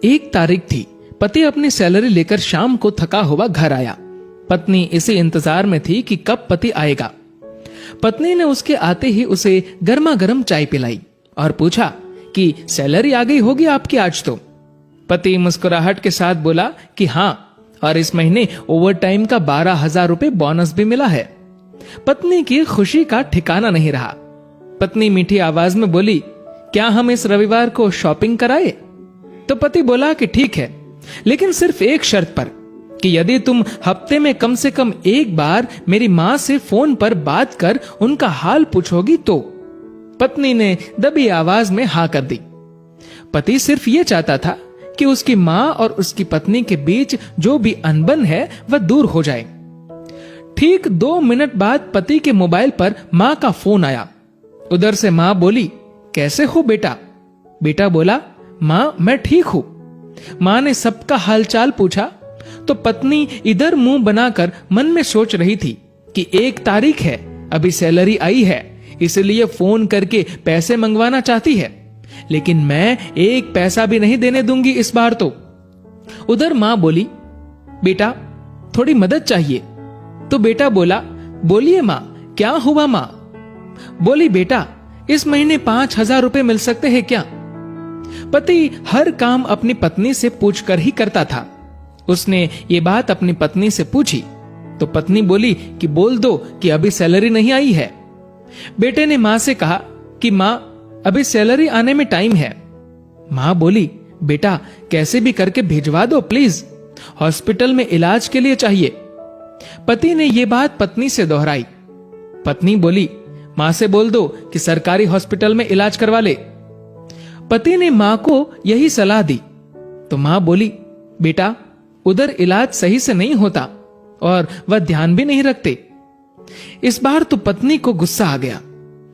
एक तारीख थी। पति अपनी सैलरी लेकर शाम को थका हुआ घर आया। पत्नी इसी इंतजार में थी कि कब पति आएगा। पत्नी ने उसके आते ही उसे गर्मा गर्म चाय पिलाई और पूछा कि सैलरी आ गई होगी आपकी आज तो। पति मुस्कुराहट के साथ बोला कि हाँ, और इस महीने ओवर टाइम का 12,000 रुपए बोनस भी मिला है। पत्नी की खुशी का ठिकाना नहीं रहा। पत्नी मीठी आवाज में बोली, क्या हम इस रविवार को शॉपिंग कराए? तो पति बोला कि ठीक है, लेकिन सिर्फ एक शर्त पर, कि यदि तुम हफ्ते में कम से कम एक बार मेरी माँ से फोन पर बात कर उनका हाल पूछोगी तो। पत्नी ने दबी आवाज में हाँ कर दी। पति सिर्फ ये चाहता था कि उसकी माँ और उसकी पत्नी के बीच जो भी अनबन है वह दूर हो जाए। ठीक 2 मिनट बाद पति के मोबाइल पर माँ का फोन आया। उधर से माँ बोली, कैसे हो बेटा? बेटा बोला, माँ मैं ठीक हूं। माँ ने सबका हालचाल पूछा तो पत्नी इधर मुंह बनाकर मन में सोच रही थी कि 1 तारीख है, अभी सैलरी आई है, इसलिए फोन करके पैसे मंगवाना चाहती है, लेकिन मैं 1 पैसा भी नहीं देने दूंगी इस बार तो। उधर माँ बोली, बेटा थोड़ी मदद चाहिए। तो बेटा बोला, बोलिए माँ, क्या हुआ माँ? बोली, बेटा इस महीने 5,000 रुपए मिल सकते हैं क्या? पति हर काम अपनी पत्नी से पूछकर ही करता था। उसने ये बात अपनी पत्नी से पूछी तो पत्नी बोली कि बोल दो कि अभी सैलरी नहीं आई है। बेटे ने माँ से कहा कि माँ अभी सैलरी आने में टाइम है। माँ बोली, बेटा कैसे भी करके भिजवा दो प्लीज, हॉस्पिटल में इलाज के लिए चाहिए। पति ने यह बात पत्नी से दोहराई। पत्नी बोली, माँ से बोल दो कि सरकारी हॉस्पिटल में इलाज करवा ले। पति ने माँ को यही सलाह दी तो माँ बोली, बेटा उधर इलाज सही से नहीं होता और वह ध्यान भी नहीं रखते। इस बार तो पत्नी को गुस्सा आ गया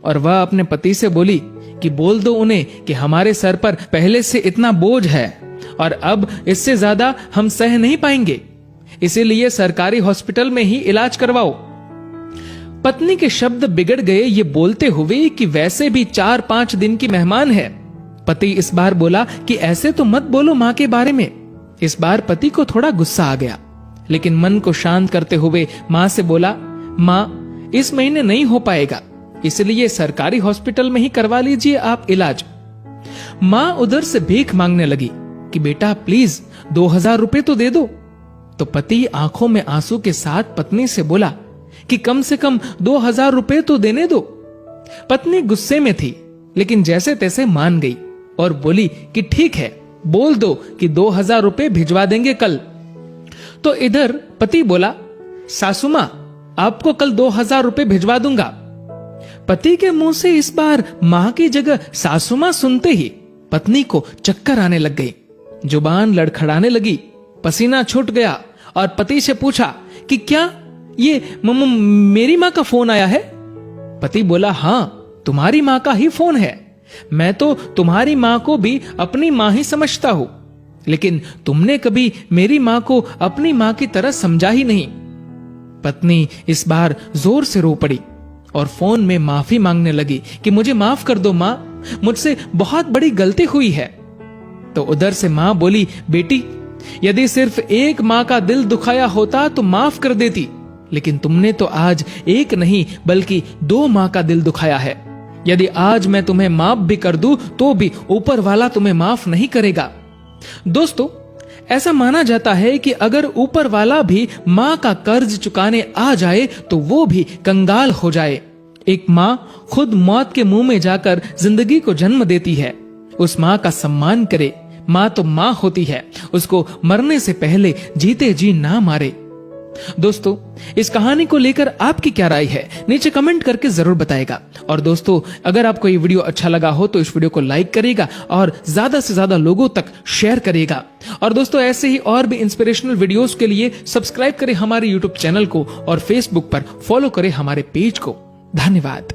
और वह अपने पति से बोली कि बोल दो उन्हें कि हमारे सर पर पहले से इतना बोझ है और अब इससे ज्यादा हम सह नहीं पाएंगे, इसीलिए सरकारी हॉस्पिटल में ही इलाज करवाओ। पत्नी के शब्द बिगड़ गए ये बोलते हुए कि वैसे भी 4-5 दिन की मेहमान है। पति इस बार बोला कि ऐसे तो मत बोलो माँ के बारे में। इस बार पति को थोड़ा गुस्सा आ गया, लेकिन मन को शांत करते हुए माँ से बोला, माँ इस महीने नहीं हो पाएगा, इसलिए सरकारी हॉस्पिटल में ही करवा लीजिए आप इलाज। माँ उधर से भीख मांगने लगी कि बेटा प्लीज 2,000 रुपए तो दे दो। तो पति आंखों में आंसू के साथ पत्नी से बोला कि कम से कम 2,000 रुपए तो देने दो। पत्नी गुस्से में थी, लेकिन जैसे तैसे मान गई और बोली कि ठीक है, बोल दो कि 2,000 रुपए भिजवा देंगे कल। तो इधर पति बोला, सासू मां आपको कल 2,000 रुपए भिजवा दूंगा। पति के मुंह से इस बार मां की जगह सासू मां सुनते ही पत्नी को चक्कर आने लग गई, जुबान लड़खड़ाने लगी, पसीना छूट गया और पति से पूछा कि क्या ये मेरी मां का फोन आया है? पति बोला, हाँ तुम्हारी मां का ही फोन है। मैं तो तुम्हारी मां को भी अपनी मां ही समझता हूं, लेकिन तुमने कभी मेरी मां को अपनी मां की तरह समझा ही नहीं। पत्नी इस बार जोर से रो पड़ी और फोन में माफी मांगने लगी कि मुझे माफ कर दो मां, मुझसे बहुत बड़ी गलती हुई है। तो उधर से मां बोली, बेटी यदि सिर्फ एक मां का दिल दुखाया होता तो माफ कर देती, लेकिन तुमने तो आज एक नहीं बल्कि 2 मां का दिल दुखाया है। यदि आज मैं तुम्हें माफ भी कर दूं तो भी ऊपर वाला तुम्हें माफ नहीं करेगा। दोस्तों, ऐसा माना जाता है कि अगर ऊपर वाला भी मां का कर्ज चुकाने आ जाए तो वो भी कंगाल हो जाए। एक मां खुद मौत के मुंह में जाकर जिंदगी को जन्म देती है। उस मां का सम्मान करे। मां तो मां होती है, उसको मरने से पहले जीते जी ना मारे। दोस्तों, इस कहानी को लेकर आपकी क्या राय है नीचे कमेंट करके जरूर बताएगा। और दोस्तों, अगर आपको ये वीडियो अच्छा लगा हो तो इस वीडियो को लाइक करेगा और ज्यादा से ज्यादा लोगों तक शेयर करेगा। और दोस्तों, ऐसे ही और भी इंस्पिरेशनल वीडियोस के लिए सब्सक्राइब करें हमारे यूट्यूब चैनल को और फेसबुक पर फॉलो करें हमारे पेज को। धन्यवाद।